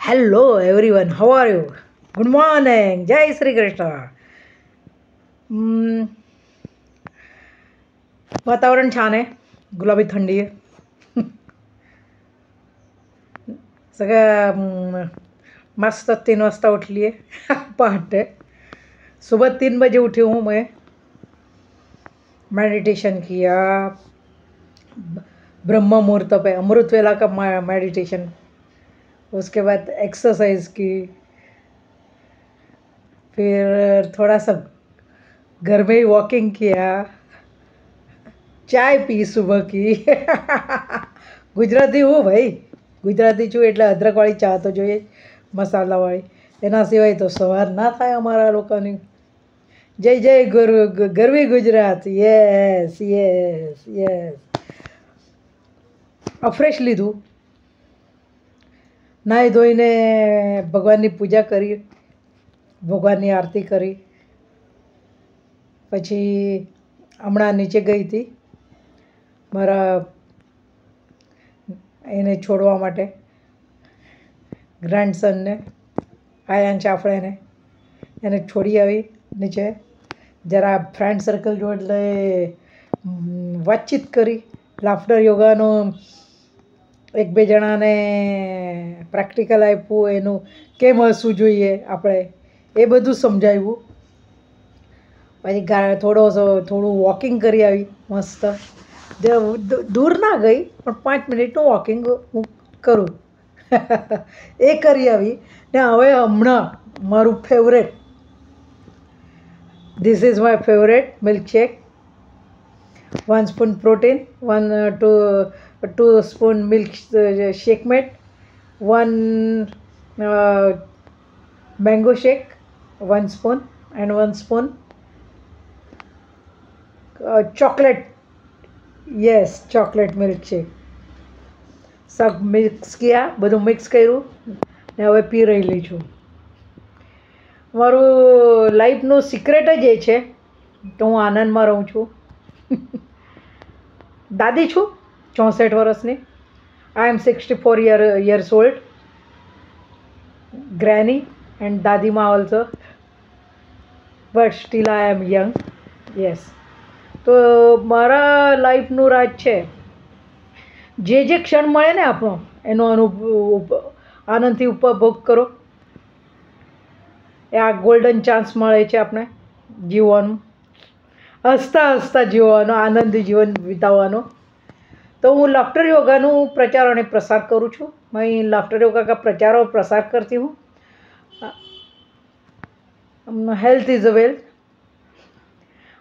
Hello everyone, how are you? Good morning, Jai Sri Krishna. वातावरण छान आहे, गुलाबी थंडी आहे. सगळं मस्त 3 वाजता उठली है पहाटे. सुबह 3 बजे उठी हूँ मैं. मेडिटेशन किया, ब्रह्म मुहूर्त पे अमृत वेला का मेडिटेशन. उसके बाद एक्सरसाइज की, फिर थोड़ा सा घर में ही वॉकिंग किया, चाय पी सुबह की. ગુજરાતી હું ભાઈ, ગુજરાતી છું એટલે અદરકવાળી ચા તો જોઈએ, મસાલાવાળી. એના સિવાય તો સવાર ના થાય અમારા લોકોની. જય જય ગરવી Gujarat. Yes yes yes. Fresh લીધું, નાહી ધોઈને ભગવાનની પૂજા કરી, ભગવાનની આરતી કરી. પછી હમણાં નીચે ગઈ હતી મારા એને છોડવા માટે, ગ્રાન્ડસનને, આયાન ચાફળેને. એને છોડી આવી નીચે. જરા ફ્રેન્ડ સર્કલ જોડે વાતચીત કરી, લાફ્ટર યોગાનો એક બે જણાને પ્રેક્ટિકલ આપ્યું, એનું કેમ હસવું જોઈએ આપણે એ બધું સમજાવ્યું. પછી થોડું વોકિંગ કરી આવી મસ્ત. દૂર ના ગઈ પણ 5 મિનિટનું વોકિંગ હું કરું. એ કરી આવી ને હવે હમણાં મારું favourite, this is my favourite milkshake. 1 spoon protein, 2 spoon milkshake મેટ, 1 mango shake 1 spoon and 1 spoon chocolate. Yes, chocolate milkshake. सब मिक्स किया, બધું મિક્સ કર્યું ને હવે પી રહેલી છું. મારું લાઈફનું સિક્રેટ જ એ છે કે હું આનંદમાં રહું છું. દાદી છું 64 વર્ષની. I am 64 years old. Granny and dadima also, but still I am young. Yes. તો મારા લાઈફનું રાજ છે જે ક્ષણ મળે ને આપણો એનો આનંદથી ઉપભોગ કરો. એ આ ગોલ્ડન ચાન્સ મળે છે આપણે જીવવાનું, હસતા હસતા જીવવાનો, આનંદી જીવન વિતાવવાનો. तो हूँ लाफ्टर योगाનું प्रचार અને प्रसार करूँ છું. मैं लाफ्टर योगा का प्रचार और प्रसार करती हूँ. Health is a wealth.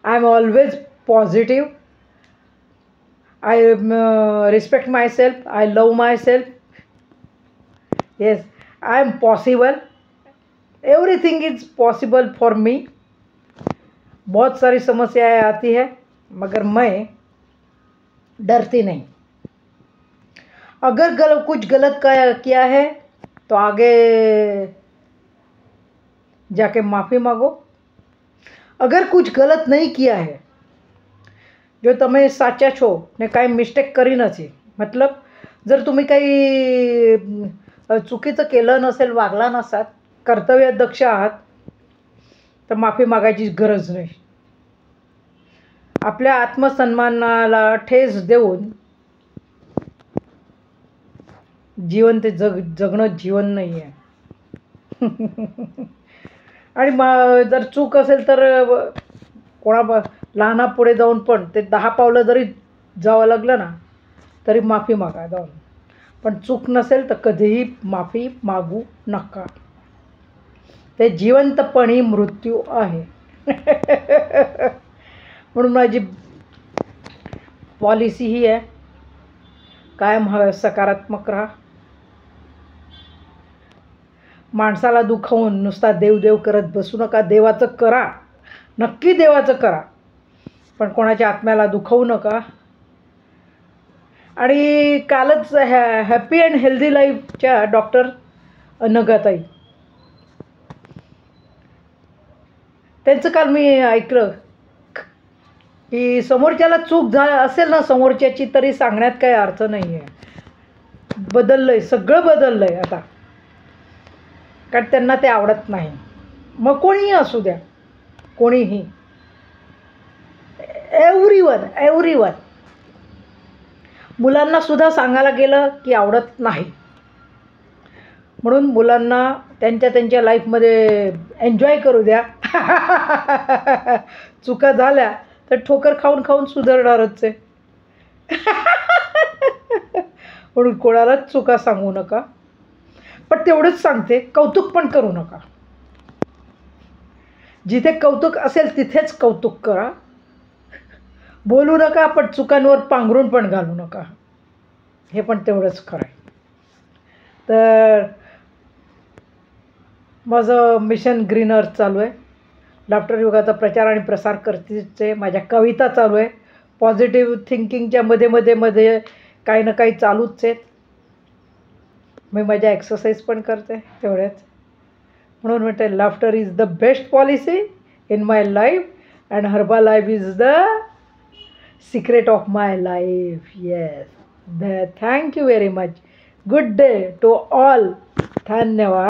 I am always positive. I respect my self. I love my self. Yes, I am possible. Everything is possible for me. बहुत सारी समस्याएं आती है मगर मैं डरती नहीं. अगर कुछ गलत किया है तो आगे जाके माफ़ी मांगो. अगर कुछ गलत नहीं किया है, जो તમે સાચા છો ને કાંઈ મિસ્ટેક કરી નથી, मतलब जर तुम्ही काही चुकीचं केलं नसेल, वागला नसाल, कर्तव्यदक्ष आहात, तर माफी मागायची गरज नाही. आपल्या आत्मसन्मानाला ठेच देऊन जीवन ते जगणं जीवन नाही आहे. आणि जर चूक असेल तर लहानापुढे जाऊन पण ते 10 पावलं जरी जावं लागलं ना तरी माफी मागा जाऊन. पण चूक नसेल तर कधीही माफी मागू नका. ते जिवंतपणी मृत्यू आहे. म्हणून माझी पॉलिसी ही आहे, कायम सकारात्मक राहा. माणसाला दुखवून नुसता देव करत बसू नका. देवाचं करा, नक्की देवाचं करा, पण कोणाच्या आत्म्याला दुखवू नका. आणि कालच हॅपी अँड हेल्दी लाईफच्या डॉक्टर नगाताई, त्यांचं काल मी ऐकलं की समोरच्याला चूक असेल ना समोरच्याची तरी सांगण्यात काही अर्थ नाही आहे. बदललं आहे, सगळं बदललं आहे आता. कारण त्यांना ते आवडत नाही. मग कोणीही असू द्या, कोणीही, एव्हरीवन. मुलांनासुद्धा सांगायला गेलं की आवडत नाही. म्हणून मुलांना त्यांच्या लाईफमध्ये एन्जॉय करू द्या. चुका झाल्या तर ठोकर खाऊन खाऊन सुधारणारच आहे. म्हणून कोणालाच चुका सांगू नका. पण तेवढंच सांगते, कौतुक पण करू नका. जिथे कौतुक असेल तिथेच कौतुक करा. बोलू नका, पण चुकांवर पांघरून पण घालू नका. हे पण तेवढंच खरं आहे. तर माझं मिशन ग्रीन अर्थ चालू आहे. लाफ्टर योगाचा प्रचार आणि प्रसार करतेच. माझ्या कविता चालू आहे. पॉझिटिव्ह थिंकिंगच्या मध्ये काही ना काही चालूच आहेत. मी माझ्या एक्सरसाइज पण करते तेवढ्याच. म्हणून म्हणते laughter is the best policy in my life and Herbalife is the secret of my life. Yes. Thank you very much. Good day to all. धन्यवाद.